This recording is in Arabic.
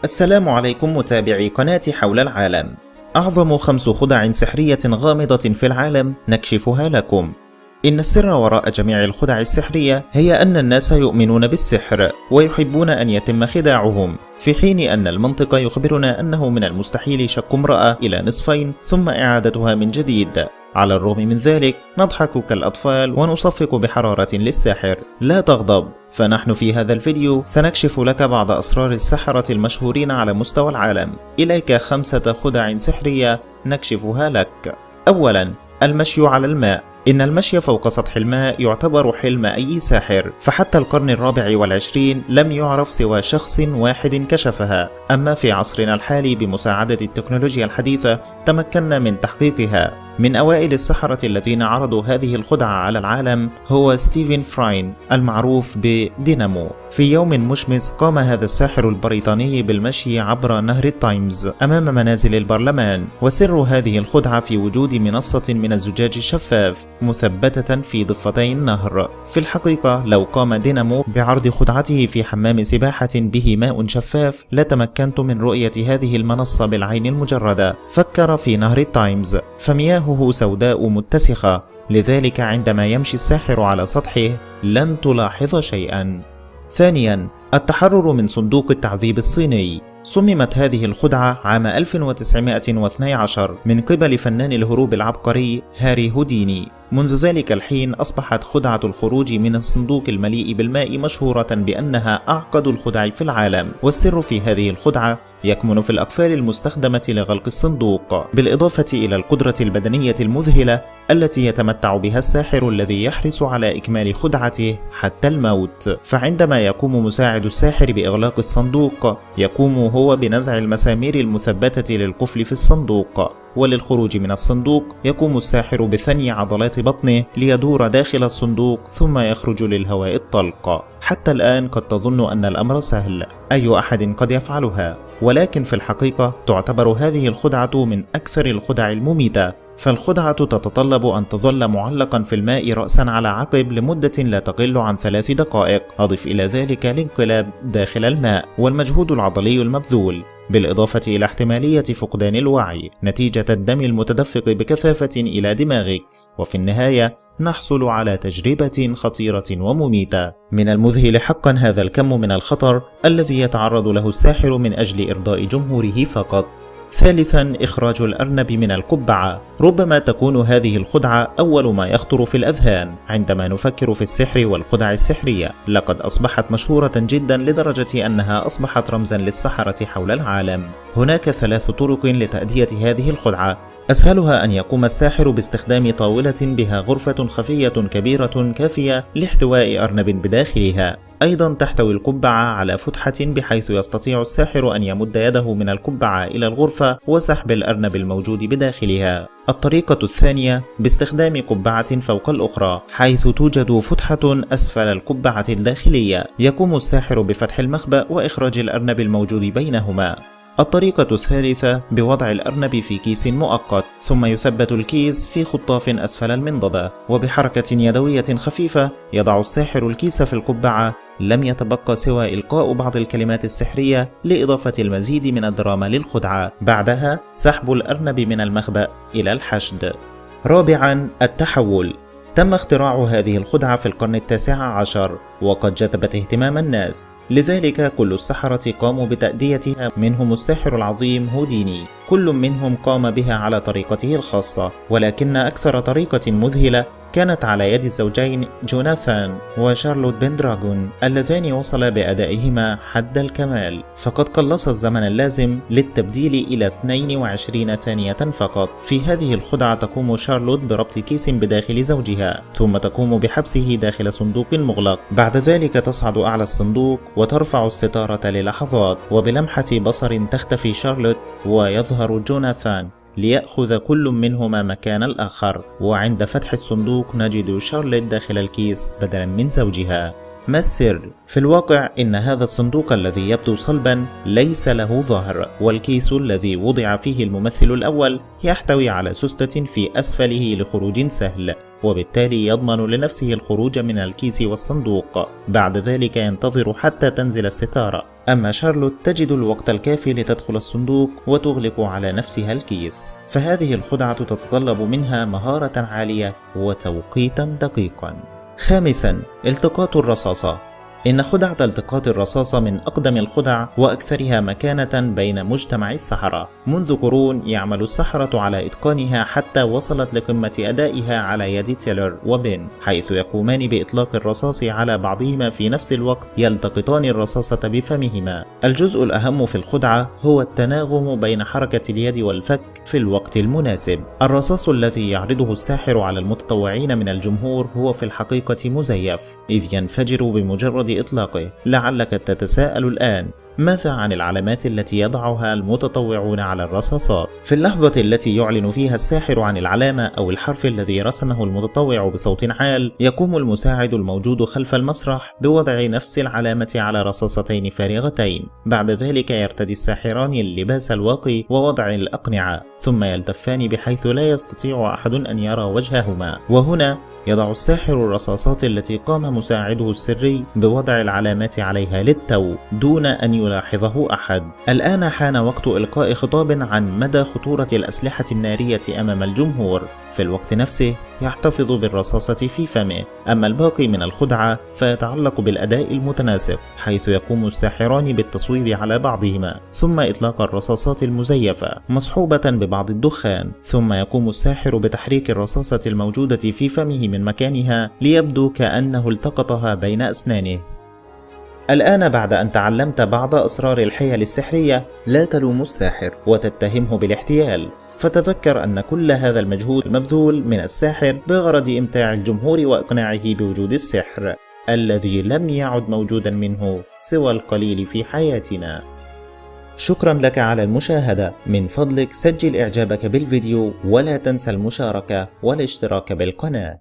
السلام عليكم متابعي قناة حول العالم. أعظم 5 خدع سحرية غامضة في العالم نكشفها لكم. إن السر وراء جميع الخدع السحرية هي أن الناس يؤمنون بالسحر ويحبون أن يتم خداعهم، في حين أن المنطق يخبرنا أنه من المستحيل شق امرأة إلى نصفين ثم إعادتها من جديد. على الرغم من ذلك نضحك كالأطفال ونصفق بحرارة للساحر. لا تغضب، فنحن في هذا الفيديو سنكشف لك بعض أسرار السحرة المشهورين على مستوى العالم. إليك 5 خدع سحرية نكشفها لك. أولا، المشي على الماء. إن المشي فوق سطح الماء يعتبر حلم أي ساحر، فحتى القرن الرابع والعشرين لم يعرف سوى شخص واحد كشفها. أما في عصرنا الحالي بمساعدة التكنولوجيا الحديثة تمكنا من تحقيقها. من أوائل السحرة الذين عرضوا هذه الخدعة على العالم هو ستيفن فراين المعروف بدينامو. في يوم مشمس قام هذا الساحر البريطاني بالمشي عبر نهر التايمز أمام منازل البرلمان، وسر هذه الخدعة في وجود منصة من الزجاج الشفاف مثبتة في ضفتي النهر. في الحقيقة لو قام دينامو بعرض خدعته في حمام سباحة به ماء شفاف لتمكنت من رؤية هذه المنصة بالعين المجردة. فكر في نهر التايمز فمياهه سوداء متسخة، لذلك عندما يمشي الساحر على سطحه لن تلاحظ شيئا. ثانيا، التحرر من صندوق التعذيب الصيني. صممت هذه الخدعة عام 1912 من قبل فنان الهروب العبقري هاري هوديني. منذ ذلك الحين أصبحت خدعة الخروج من الصندوق المليء بالماء مشهورة بأنها أعقد الخدع في العالم، والسر في هذه الخدعة يكمن في الأقفال المستخدمة لغلق الصندوق، بالإضافة إلى القدرة البدنية المذهلة التي يتمتع بها الساحر الذي يحرص على إكمال خدعته حتى الموت. فعندما يقوم مساعد الساحر بإغلاق الصندوق يقوم هو بنزع المسامير المثبتة للقفل في الصندوق، وللخروج من الصندوق يقوم الساحر بثني عضلات بطنه ليدور داخل الصندوق ثم يخرج للهواء الطلق. حتى الآن قد تظن أن الأمر سهل، أي أحد قد يفعلها، ولكن في الحقيقة تعتبر هذه الخدعة من أكثر الخدع المميتة. فالخدعة تتطلب أن تظل معلقا في الماء رأسا على عقب لمدة لا تقل عن 3 دقائق، أضف إلى ذلك الانقلاب داخل الماء والمجهود العضلي المبذول، بالإضافة إلى احتمالية فقدان الوعي نتيجة الدم المتدفق بكثافة إلى دماغك، وفي النهاية نحصل على تجربة خطيرة ومميتة. من المذهل حقا هذا الكم من الخطر الذي يتعرض له الساحر من أجل إرضاء جمهوره فقط. ثالثا، إخراج الأرنب من القبعة. ربما تكون هذه الخدعة أول ما يخطر في الأذهان عندما نفكر في السحر والخدع السحرية. لقد أصبحت مشهورة جدا لدرجة أنها أصبحت رمزا للسحرة حول العالم. هناك 3 طرق لتأدية هذه الخدعة. أسهلها أن يقوم الساحر باستخدام طاولة بها غرفة خفية كبيرة كافية لاحتواء أرنب بداخلها. أيضا تحتوي القبعة على فتحة بحيث يستطيع الساحر أن يمد يده من القبعة إلى الغرفة وسحب الأرنب الموجود بداخلها. الطريقة الثانية باستخدام قبعة فوق الأخرى، حيث توجد فتحة أسفل القبعة الداخلية. يقوم الساحر بفتح المخبأ وإخراج الأرنب الموجود بينهما. الطريقة الثالثة بوضع الأرنب في كيس مؤقت، ثم يثبت الكيس في خطاف أسفل المنضدة، وبحركة يدوية خفيفة يضع الساحر الكيس في القبعة. لم يتبقى سوى إلقاء بعض الكلمات السحرية لإضافة المزيد من الدراما للخدعة، بعدها سحب الأرنب من المخبأ إلى الحشد. رابعا، التحول. تم اختراع هذه الخدعة في القرن ال19 وقد جذبت اهتمام الناس، لذلك كل السحرة قاموا بتأديتها، منهم الساحر العظيم هوديني. كل منهم قام بها على طريقته الخاصة، ولكن أكثر طريقة مذهلة كانت على يد الزوجين جوناثان وشارلوت بندراغون اللذان وصلا بأدائهما حد الكمال، فقد قلص الزمن اللازم للتبديل إلى 22 ثانية فقط. في هذه الخدعة تقوم شارلوت بربط كيس بداخل زوجها، ثم تقوم بحبسه داخل صندوق مغلق. بعد ذلك تصعد أعلى الصندوق وترفع الستارة للحظات، وبلمحة بصر تختفي شارلوت ويظهر جوناثان ليأخذ كل منهما مكان الآخر. وعند فتح الصندوق نجد شارلوت داخل الكيس بدلا من زوجها. ما السر؟ في الواقع إن هذا الصندوق الذي يبدو صلبا ليس له ظهر، والكيس الذي وضع فيه الممثل الأول يحتوي على سوستة في أسفله لخروج سهل. وبالتالي يضمن لنفسه الخروج من الكيس والصندوق. بعد ذلك ينتظر حتى تنزل الستارة. أما شارلوت تجد الوقت الكافي لتدخل الصندوق وتغلق على نفسها الكيس. فهذه الخدعة تتطلب منها مهارة عالية وتوقيتا دقيقا. خامسا، التقاط الرصاصة. إن خدعة التقاط الرصاصة من أقدم الخدع وأكثرها مكانة بين مجتمع السحرة. منذ قرون يعمل السحرة على إتقانها حتى وصلت لقمة أدائها على يد تيلر وبين، حيث يقومان بإطلاق الرصاص على بعضهما في نفس الوقت يلتقطان الرصاصة بفمهما. الجزء الأهم في الخدعة هو التناغم بين حركة اليد والفك في الوقت المناسب. الرصاص الذي يعرضه الساحر على المتطوعين من الجمهور هو في الحقيقة مزيف، إذ ينفجر بمجرد إطلاقه. لعلك تتساءل الآن، ماذا عن العلامات التي يضعها المتطوعون على الرصاصات؟ في اللحظة التي يعلن فيها الساحر عن العلامة أو الحرف الذي رسمه المتطوع بصوت عال، يقوم المساعد الموجود خلف المسرح بوضع نفس العلامة على رصاصتين فارغتين. بعد ذلك يرتدي الساحران اللباس الواقي ووضع الأقنعة، ثم يلتفان بحيث لا يستطيع أحد أن يرى وجههما. وهنا يضع الساحر الرصاصات التي قام مساعده السري بوضع العلامات عليها للتو دون أن يلاحظه أحد. الآن حان وقت إلقاء خطاب عن مدى خطورة الأسلحة النارية أمام الجمهور. في الوقت نفسه يحتفظ بالرصاصة في فمه. أما الباقي من الخدعة فيتعلق بالأداء المتناسق، حيث يقوم الساحران بالتصويب على بعضهما ثم إطلاق الرصاصات المزيفة مصحوبة ببعض الدخان، ثم يقوم الساحر بتحريك الرصاصة الموجودة في فمه من مكانها ليبدو كأنه التقطها بين أسنانه. الآن بعد أن تعلمت بعض أسرار الحيل السحرية، لا تلوم الساحر وتتهمه بالاحتيال، فتذكر أن كل هذا المجهود مبذول من الساحر بغرض إمتاع الجمهور وإقناعه بوجود السحر الذي لم يعد موجودا منه سوى القليل في حياتنا. شكرا لك على المشاهدة. من فضلك سجل إعجابك بالفيديو ولا تنسى المشاركة والاشتراك بالقناة.